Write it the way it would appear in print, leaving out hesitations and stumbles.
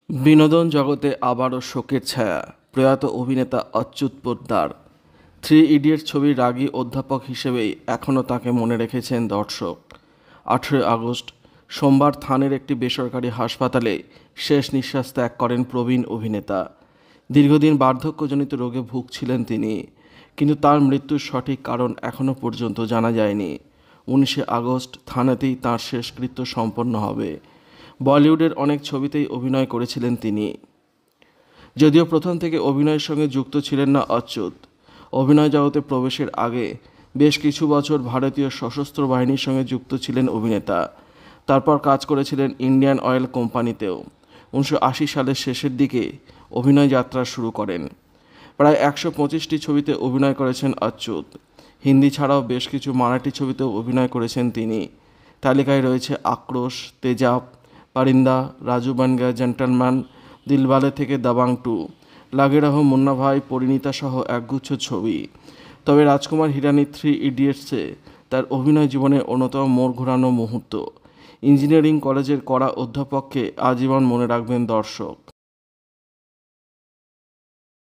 বিনোদন জগতে আবারও শোকের ছায়া। প্রয়াত অভিনেতা অচ্যুত পোদ্দার। 3 ইডিয়টস ছবির রাগী অধ্যাপক হিসেবেই এখনও তাঁকে মনে রেখেছেন দর্শক। 18 আগস্ট সোমবার থানের একটি বেসরকারি হাসপাতালে শেষ নিঃশ্বাস ত্যাগ করেন প্রবীণ অভিনেতা। দীর্ঘদিন বার্ধক্যজনিত রোগে ভুগছিলেন তিনি, কিন্তু তার মৃত্যুর সঠিক কারণ এখনও পর্যন্ত জানা যায়নি। 19 আগস্ট থানাতেই তাঁর শেষকৃত্য সম্পন্ন হবে। বলিউডের অনেক ছবিতেই অভিনয় করেছিলেন তিনি, যদিও প্রথম থেকে অভিনয়ের সঙ্গে যুক্ত ছিলেন না অচ্যুত। অভিনয় জগতে প্রবেশের আগে বেশ কিছু বছর ভারতীয় সশস্ত্র বাহিনীর সঙ্গে যুক্ত ছিলেন অভিনেতা। তারপর কাজ করেছিলেন ইন্ডিয়ান অয়েল কোম্পানিতেও। 1980 সালের শেষের দিকে অভিনয় যাত্রা শুরু করেন। প্রায় 125টি ছবিতে অভিনয় করেছেন অচ্যুত। হিন্দি ছাড়াও বেশ কিছু মারাঠি ছবিতেও অভিনয় করেছেন তিনি। তালিকায় রয়েছে আক্রোশ, তেজাব, পারিন্দা, রাজু বান গয়া জেন্টলম্যান, দিলওয়ালে থেকে দাবাং 2, লাগে রহো মুন্না ভাই, পরিণীতা সহ একগুচ্ছ ছবি। তবে রাজকুমার হিরানির 3 ইডিয়টসে তার অভিনয় জীবনের অন্যতম মোড় ঘোরানো মুহূর্ত। ইঞ্জিনিয়ারিং কলেজের কড়া অধ্যাপককে আজীবন মনে রাখবেন দর্শক।